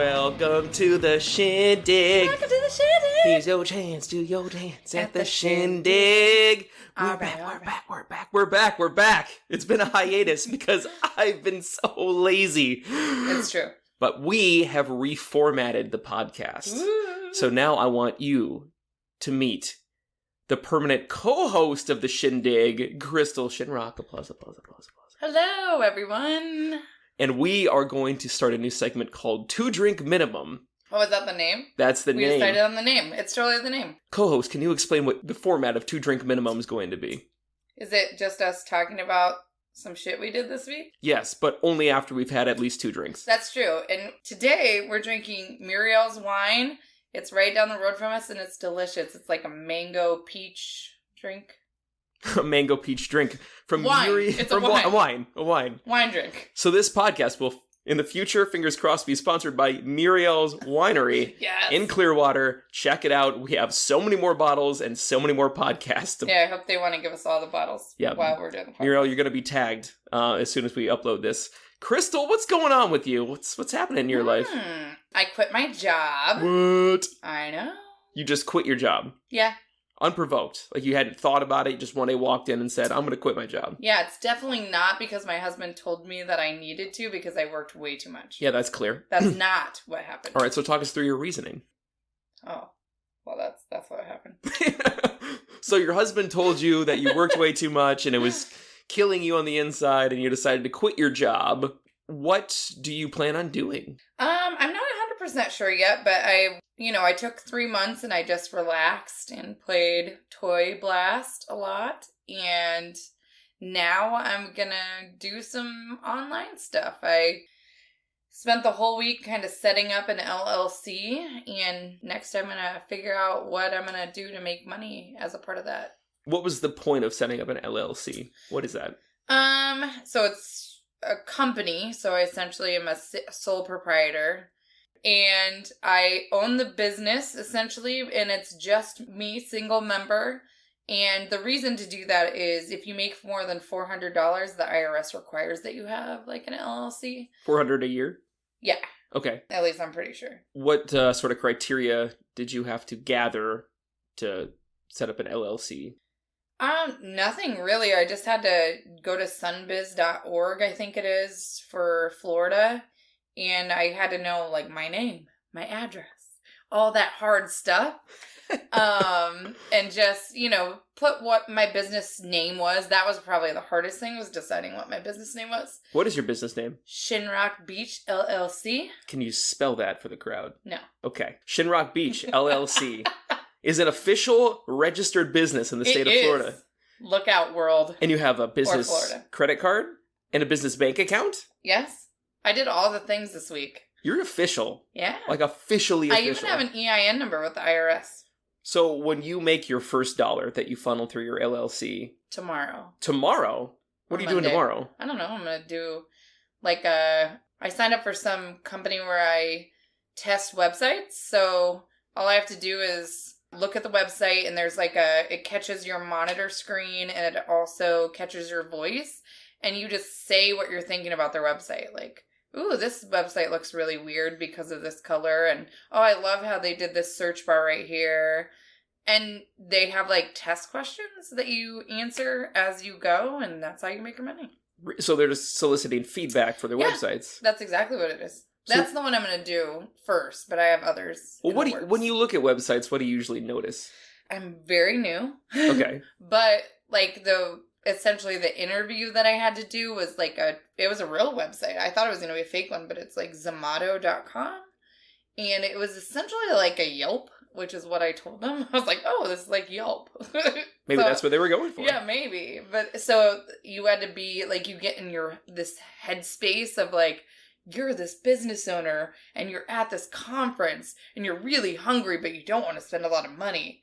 welcome to the Shindigg. Welcome to the Shindigg. Here's your chance, do your dance at the Shindigg. We're back. It's been a hiatus because I've been so lazy. It's true. But we have reformatted the podcast. Ooh. So now I want you to meet the permanent co-host of the Shindigg, Crystal Shinrock. Applause. Hello, everyone. And we are going to start a new segment called 2-Drink Minimum. Oh, is that the name? That's the name. We decided on the name. It's totally the name. Co-host, can you explain what the format of 2-Drink Minimum is going to be? Is it just us talking about some shit we did this week? Yes, but only after we've had at least 2 drinks. That's true. And today we're drinking Muriel's wine. It's right down the road from us and it's delicious. It's like a mango peach drink. A mango peach drink from wine. It's a wine. A wine. Wine drink. So this podcast will, in the future, fingers crossed, be sponsored by Muriel's Winery. Yes. In Clearwater. Check it out. We have so many more bottles and so many more podcasts. Yeah, I hope they want to give us all the bottles while we're doing the podcast. Muriel, you're going to be tagged as soon as we upload this. Crystal, what's going on with you? What's happening in your life? I quit my job. What? I know. You just quit your job? Yeah. Unprovoked. Like you hadn't thought about it. You just one day walked in and said, I'm going to quit my job. Yeah, it's definitely not because my husband told me that I needed to because I worked way too much. Yeah, that's clear. That's not what happened. All right, so talk us through your reasoning. Oh, well, that's what happened. So your husband told you that you worked way too much and it was killing you on the inside and you decided to quit your job. What do you plan on doing? I'm not 100% sure yet, but I took 3 months and I just relaxed and played Toy Blast a lot. And now I'm gonna do some online stuff. I spent the whole week kind of setting up an LLC, and next I'm gonna figure out what I'm gonna do to make money as a part of that. What was the point of setting up an LLC? What is that? So it's a company, so I essentially am a sole proprietor. And I own the business, essentially, and it's just me, single member. And the reason to do that is if you make more than $400, the IRS requires that you have, like, an LLC. $400 a year? Yeah. Okay. At least I'm pretty sure. What sort of criteria did you have to gather to set up an LLC? Nothing really. I just had to go to sunbiz.org, I think it is, for Florida. And I had to know, like, my name, my address, all that hard stuff. And just, put what my business name was. That was probably the hardest thing, was deciding what my business name was. What is your business name? Shinrock Beach, LLC. Can you spell that for the crowd? No. Okay. Shinrock Beach, LLC. Is an official registered business in the state of Florida. Look out, world. And you have a business credit card and a business bank account? Yes. I did all the things this week. You're official. Yeah. Like officially official. I even have an EIN number with the IRS. So when you make your first dollar that you funnel through your LLC. Tomorrow? What are you doing tomorrow? I don't know. I'm going to do I signed up for some company where I test websites. So all I have to do is look at the website and there's it catches your monitor screen and it also catches your voice. And you just say what you're thinking about their website. Like, ooh, this website looks really weird because of this color. And, oh, I love how they did this search bar right here. And they have, test questions that you answer as you go. And that's how you make your money. So they're just soliciting feedback for their websites. That's exactly what it is. That's the one I'm going to do first, but I have others. Well, when you look at websites, what do you usually notice? I'm very new. Okay. But, essentially the interview that I had to do was it was a real website. I thought it was going to be a fake one, but it's Zomato.com. And it was essentially like a Yelp, which is what I told them. I was like, oh, this is like Yelp. Maybe that's what they were going for. Yeah, maybe. But so you had to be you get in this headspace of you're this business owner and you're at this conference and you're really hungry, but you don't want to spend a lot of money.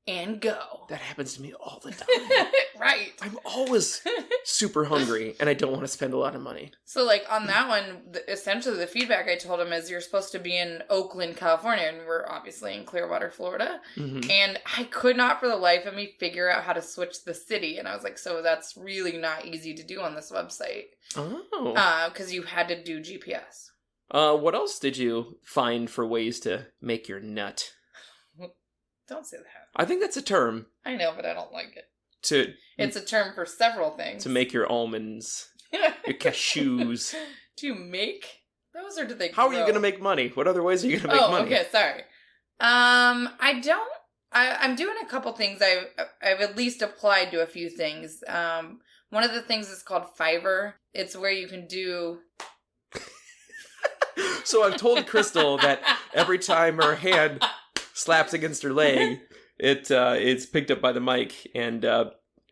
And go. That happens to me all the time. Right. I'm always super hungry and I don't want to spend a lot of money. So on that one, essentially the feedback I told him is you're supposed to be in Oakland, California, and we're obviously in Clearwater, Florida. Mm-hmm. And I could not for the life of me figure out how to switch the city. And I was like, so that's really not easy to do on this website. Oh. Because you had to do GPS. What else did you find for ways to make your nut? Don't say that. I think that's a term. I know, but I don't like it. It's a term for several things. To make your almonds, your cashews. To make? Those are to they How are you going to make money? What other ways are you going to make money? Okay, sorry. I'm doing a couple things. I've at least applied to a few things. One of the things is called Fiverr. It's where you can do... So I've told Crystal that every time her hand slaps against her leg, it's picked up by the mic. And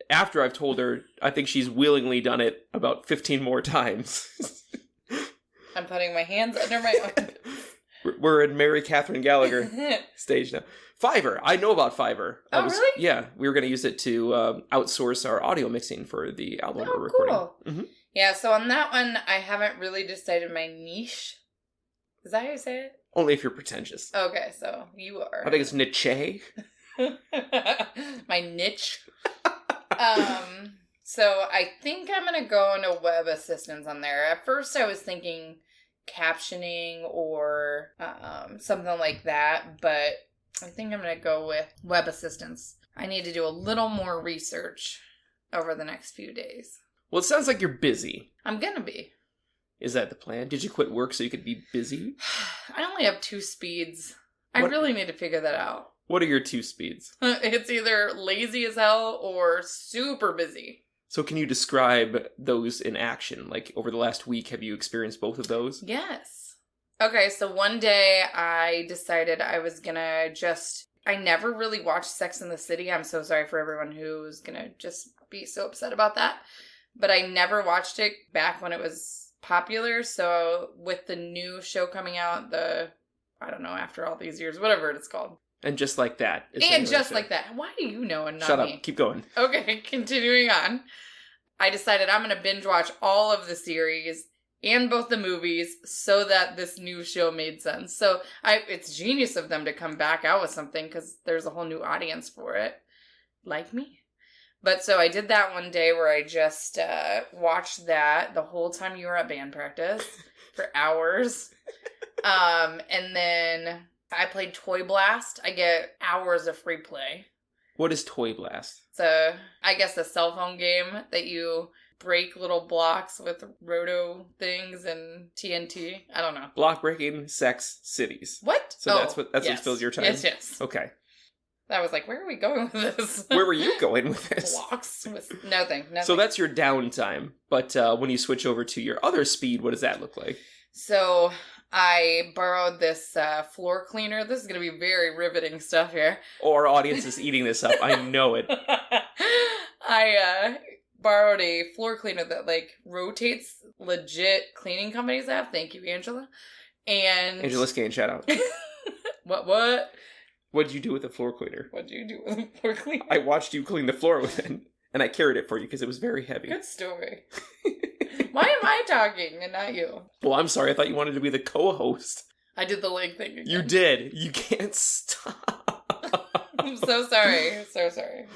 after I've told her, I think she's willingly done it about 15 more times. I'm putting my hands under my arm. We're in Mary Catherine Gallagher stage now. Fiverr. I know about Fiverr. Really? Yeah, we were going to use it to outsource our audio mixing for the album we're recording. Cool. Mm-hmm. Yeah, so on that one, I haven't really decided my niche. Is that how you say it? Only if you're pretentious. Okay, so you are. I think it's niche. My niche. So I think I'm going to go into web assistance on there. At first I was thinking captioning or something like that, but I think I'm going to go with web assistance. I need to do a little more research over the next few days. Well, it sounds like you're busy. I'm going to be. Is that the plan? Did you quit work so you could be busy? I only have 2 speeds. I really need to figure that out. What are your 2 speeds? It's either lazy as hell or super busy. So can you describe those in action? Like, over the last week, have you experienced both of those? Yes. Okay, so one day I decided I was gonna I never really watched Sex and the City. I'm so sorry for everyone who's gonna just be so upset about that. But I never watched it back when it was popular. So with the new show coming out, I don't know, after all these years, whatever it's called. And Just Like That. And Just Like That. Why do you know and not Shut me? up. Keep going. Okay, continuing on. I decided I'm going to binge watch all of the series and both the movies so that this new show made sense. So it's genius of them to come back out with something because there's a whole new audience for it. Like me. But so I did that one day where I just watched that the whole time you were at band practice for hours. And then I played Toy Blast. I get hours of free play. What is Toy Blast? It's I guess a cell phone game that you break little blocks with roto things and TNT. I don't know. Block breaking sex cities. What? So that's what fills your time? Yes. Okay. I was like, where are we going with this? Where were you going with this? Blocks with nothing. So that's your downtime. But when you switch over to your other speed, what does that look like? So I borrowed this floor cleaner. This is going to be very riveting stuff here. Oh, our audience is eating this up. I know it. I borrowed a floor cleaner that rotates. Legit cleaning companies have. Thank you, Angela. And Angela Skane, shout out. What? What did you do with the floor cleaner? What did you do with the floor cleaner? I watched you clean the floor with it, and I carried it for you because it was very heavy. Good story. Why am I talking and not you? Well, I'm sorry. I thought you wanted to be the co-host. I did the leg thing again. You did. You can't stop. I'm so sorry. So sorry.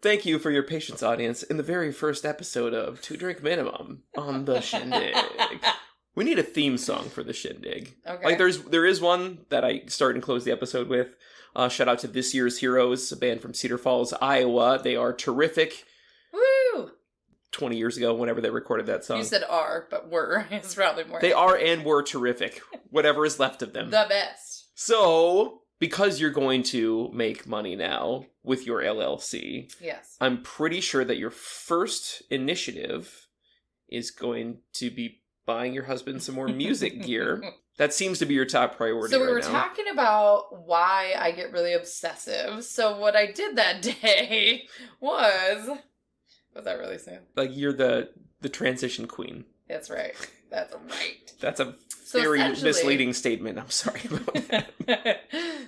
Thank you for your patience, audience, in the very first episode of 2 Drink Minimum on the Shindigg. We need a theme song for the Shindigg. Okay. There is one that I start and close the episode with. Shout out to This Year's Heroes, a band from Cedar Falls, Iowa. They are terrific. Woo! 20 years ago, whenever they recorded that song. You said are, but were. It's probably more. They are and were terrific. Whatever is left of them. The best. So, because you're going to make money now with your LLC, yes, I'm pretty sure that your first initiative is going to be buying your husband some more music gear. That seems to be your top priority So we right were now. talking about why I get really obsessive. So what I did that day was that really soon? Like, you're the transition queen. That's right. That's right. That's a very misleading statement. I'm sorry about that.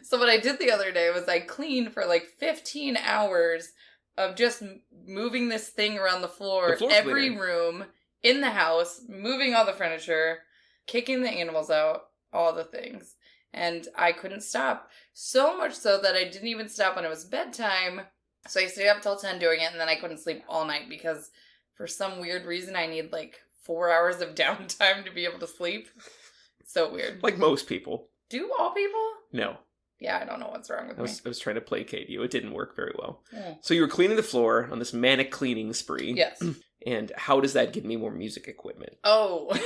So what I did the other day was I cleaned for 15 hours of just moving this thing around the floor every room in the house, moving all the furniture, kicking the animals out, all the things. And I couldn't stop. So much so that I didn't even stop when it was bedtime. So I stayed up till 10 doing it, and then I couldn't sleep all night because for some weird reason I need 4 hours of downtime to be able to sleep. So weird. Like most people. Do all people? No. Yeah, I don't know what's wrong with me. I was trying to placate you. It didn't work very well. Mm. So you were cleaning the floor on this manic cleaning spree. Yes. And how does that give me more music equipment? Oh.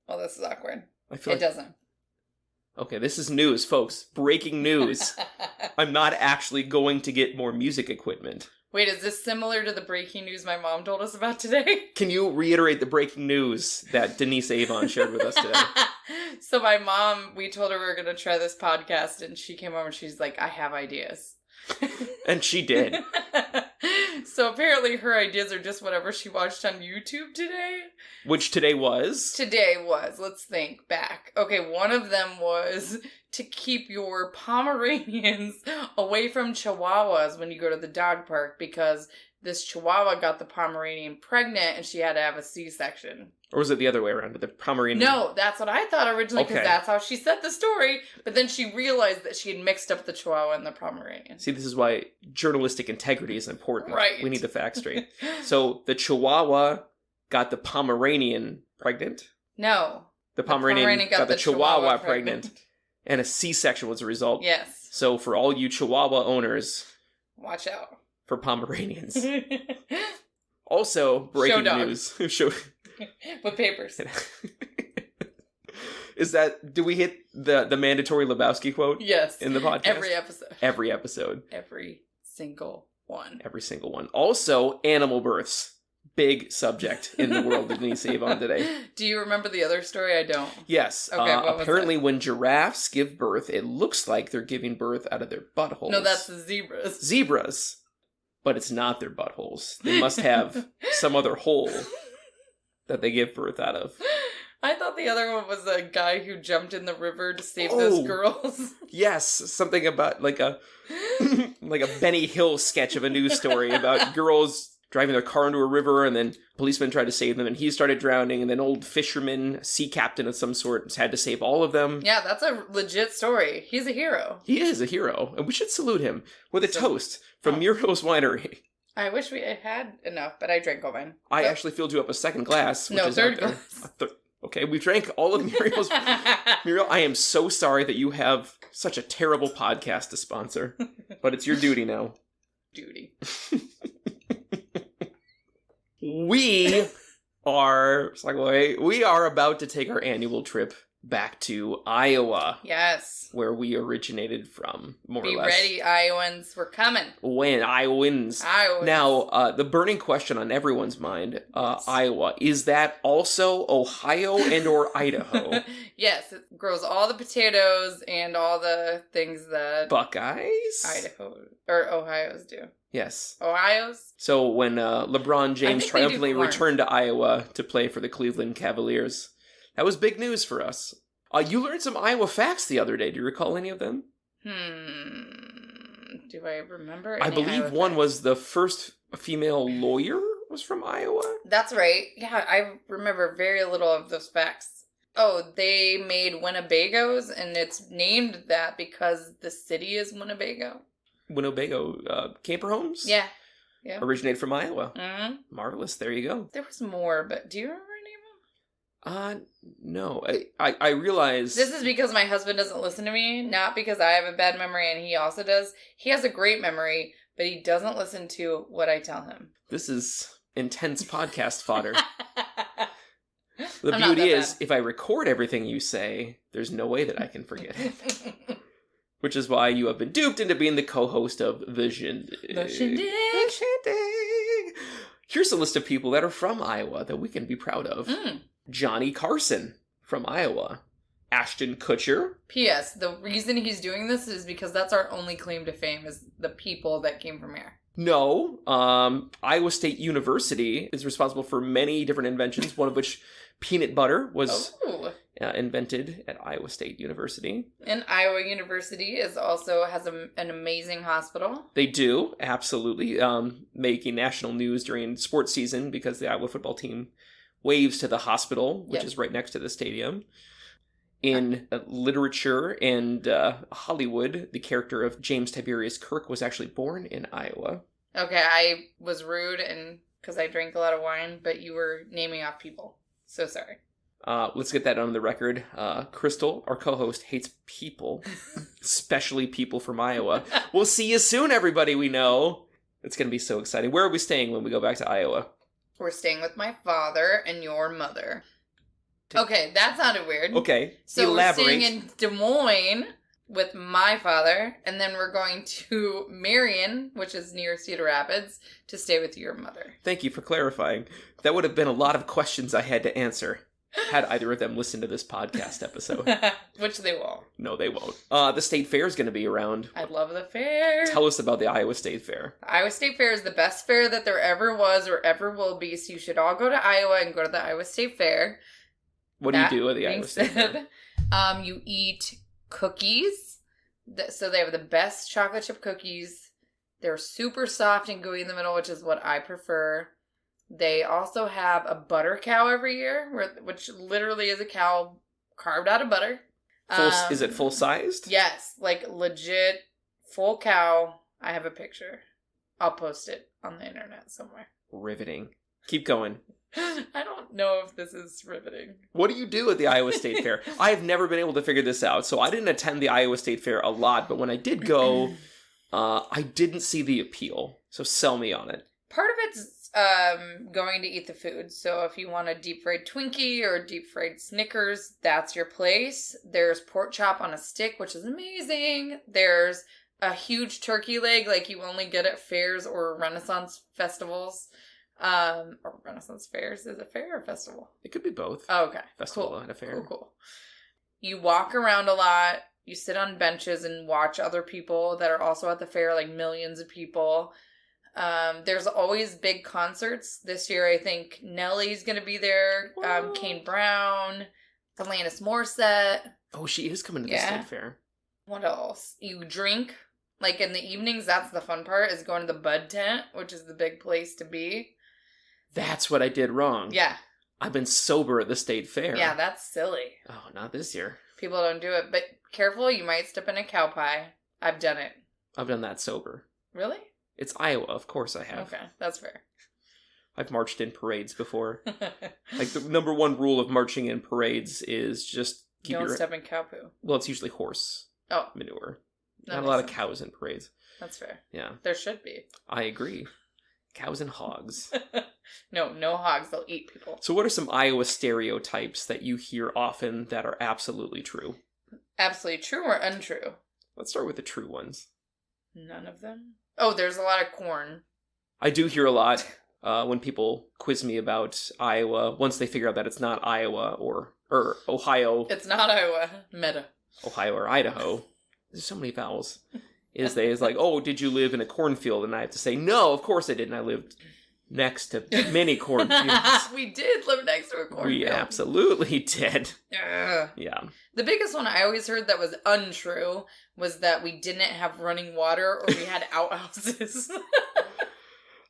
Well, this is awkward. I feel It doesn't. Okay, this is news, folks. Breaking news. I'm not actually going to get more music equipment. Wait, is this similar to the breaking news my mom told us about today? Can you reiterate the breaking news that Denise Avon shared with us today? So my mom, we told her we were going to try this podcast, and she came over and she's like, I have ideas. And she did. So apparently her ideas are just whatever she watched on YouTube today. Which today was? Let's think back. Okay, one of them was to keep your Pomeranians away from Chihuahuas when you go to the dog park, because this Chihuahua got the Pomeranian pregnant and she had to have a C-section. Or was it the other way around? The Pomeranian? No, that's what I thought originally, because that's how she said the story. But then she realized that she had mixed up the Chihuahua and the Pomeranian. See, this is why journalistic integrity is important. Right. We need the facts straight. So the Chihuahua got the Pomeranian pregnant. No. The Pomeranian got the Chihuahua pregnant. And a C-section was a result. Yes. So for all you Chihuahua owners, watch out for Pomeranians. Also, breaking news. With papers. Is that, do we hit the mandatory Lebowski quote? Yes. In the podcast? Every episode. Every episode. Every single one. Every single one. Also, animal births. Big subject in the world of Denise Avon today. Do you remember the other story? I don't. Yes. Okay, apparently when giraffes give birth, it looks like they're giving birth out of their buttholes. No, that's the zebras. Zebras. But it's not their buttholes. They must have some other hole that they give birth out of. I thought the other one was a guy who jumped in the river to save those girls. Yes, something about like a Benny Hill sketch of a news story about girls driving their car into a river, and then policemen tried to save them, and he started drowning, and then old fisherman, sea captain of some sort, had to save all of them. Yeah, that's a legit story. He's a hero. He is a hero, and we should salute him with a toast from Muriel's Winery. I wish we had enough, but I drank all mine. I actually filled you up a second glass. Which no, is third glass. Okay, we drank all of Muriel's. Muriel, I am so sorry that you have such a terrible podcast to sponsor, but it's your duty now. Duty. We are about to take our annual trip back to Iowa. Yes. Where we originated from, more or less. Be ready, Iowans. We're coming. When Iowans. Now, the burning question on everyone's mind, Iowa, is that also Ohio and or Idaho? Yes, it grows all the potatoes and all the things that Buckeyes? Idaho or Ohio's do. Yes. Ohio's? So when LeBron James triumphantly returned to Iowa to play for the Cleveland Cavaliers, that was big news for us. You learned some Iowa facts the other day. Do you recall any of them? Do I remember? I believe one was the first female lawyer was from Iowa. That's right. Yeah, I remember very little of those facts. Oh, they made Winnebagos, and it's named that because the city is Winnebago. Winnebago camper homes? Yeah. Yeah. Originated from Iowa. Mm-hmm. Marvelous. There you go. There was more, but do you remember any of them? No. I realize... This is because my husband doesn't listen to me, not because I have a bad memory and he also does. He has a great memory, but he doesn't listen to what I tell him. This is intense podcast fodder. The beauty is, if I record everything you say, there's no way that I can forget it. Which is why you have been duped into being the co-host of The Shindigg. The Shindigg. The Shindigg. Here's a list of people that are from Iowa that we can be proud of. Johnny Carson from Iowa. Ashton Kutcher. P.S. The reason he's doing this is because that's our only claim to fame, is the people that came from here. No. Iowa State University is responsible for many different inventions, one of which peanut butter was invented at Iowa State University. And Iowa University also has an amazing hospital. They do, absolutely. Making national news during sports season because the Iowa football team waves to the hospital, which is right next to the stadium. In literature and Hollywood, the character of James Tiberius Kirk was actually born in Iowa. Okay, I was rude and because I drank a lot of wine, but you were naming off people. So sorry. Let's get that on the record. Crystal, our co-host, hates people, especially people from Iowa. We'll see you soon, everybody we know. It's going to be so exciting. Where are we staying when we go back to Iowa? We're staying with my father and your mother. Okay, that sounded weird. Okay, so elaborate. We're staying in Des Moines with my father, and then we're going to Marion, which is near Cedar Rapids, to stay with your mother. Thank you for clarifying. That would have been a lot of questions I had to answer had either of them listened to this podcast episode. Which they won't. No, they won't. The State Fair is going to be around. I love the fair. Tell us about the Iowa State Fair. The Iowa State Fair is the best fair that there ever was or ever will be, so you should all go to Iowa and go to the Iowa State Fair. What do you do at the Iowa State Fair? You eat cookies. So they have the best chocolate chip cookies. They're super soft and gooey in the middle, which is what I prefer. They also have a butter cow every year, which literally is a cow carved out of butter. Is it full-sized? Yes, like legit full cow. I have a picture. I'll post it on the internet somewhere. Riveting. Keep going. I don't know if this is riveting. What do you do at the Iowa State Fair? I have never been able to figure this out, so I didn't attend the Iowa State Fair a lot, but when I did go, I didn't see the appeal. So sell me on it. Part of it's going to eat the food. So if you want a deep fried Twinkie or a deep fried Snickers, that's your place. There's pork chop on a stick, which is amazing. There's a huge turkey leg like you only get at fairs or Renaissance festivals. Or Renaissance fairs. Is it fair or festival? It could be both. Oh, okay. Festival cool. and a fair. Cool. You walk around a lot. You sit on benches and watch other people that are also at the fair, like millions of people. There's always big concerts. This year, I think Nelly's going to be there. Kane Brown, Alanis Morissette. Oh, she is coming to the State Fair. What else? You drink. Like in the evenings, that's the fun part, is going to the Bud Tent, which is the big place to be. That's what I did wrong. Yeah. I've been sober at the State Fair. Yeah, that's silly. Oh, not this year. People don't do it. But careful, you might step in a cow pie. I've done it. I've done that sober. Really? It's Iowa, of course I have. Okay, that's fair. I've marched in parades before. Like, the number one rule of marching in parades is just keep Don't step in cow poo. Well, it's usually horse manure. Not a lot of cows in parades. That's fair. Yeah. There should be. I agree. Cows and hogs. No hogs. They'll eat people. So what are some Iowa stereotypes that you hear often that are absolutely true? Absolutely true or untrue? Let's start with the true ones. None of them? Oh, there's a lot of corn. I do hear a lot when people quiz me about Iowa, once they figure out that it's not Iowa or Ohio. It's not Iowa. Meta. Ohio or Idaho. There's so many vowels. Is like, oh, did you live in a cornfield? And I have to say, no, of course I didn't. I lived next to many cornfields. We did live next to a cornfield. We absolutely did. Ugh. Yeah. The biggest one I always heard that was untrue was that we didn't have running water or we had outhouses.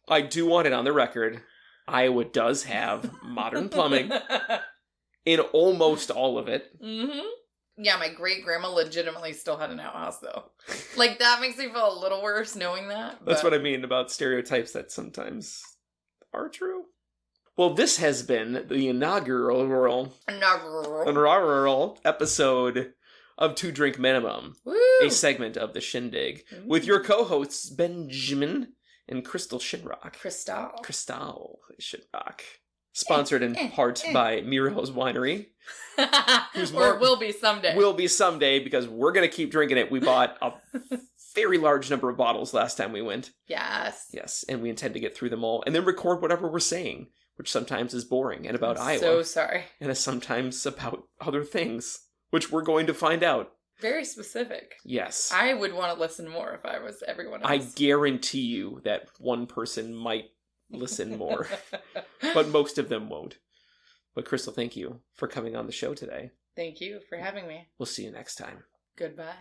I do want it on the record. Iowa does have modern plumbing in almost all of it. Mm-hmm. Yeah, my great-grandma legitimately still had an outhouse, though. Like, that makes me feel a little worse knowing that. That's what I mean about stereotypes that sometimes are true. Well, this has been the inaugural episode of Two Drink Minimum, Woo! a segment of the Shindigg, with your co-hosts Benjamin and Crystal Shinrock. Crystal Shinrock. Sponsored in part by Miro's Winery. Or will be someday. Will be someday, because we're going to keep drinking it. We bought a very large number of bottles last time we went. Yes. Yes, and we intend to get through them all, and then record whatever we're saying, which sometimes is boring and about Iowa. So sorry. And is sometimes about other things, which we're going to find out. Very specific. Yes. I would want to listen more if I was everyone else. I guarantee you that one person might listen more, but most of them won't. But Crystal, thank you for coming on the show today. Thank you for having me. We'll see you next time. Goodbye.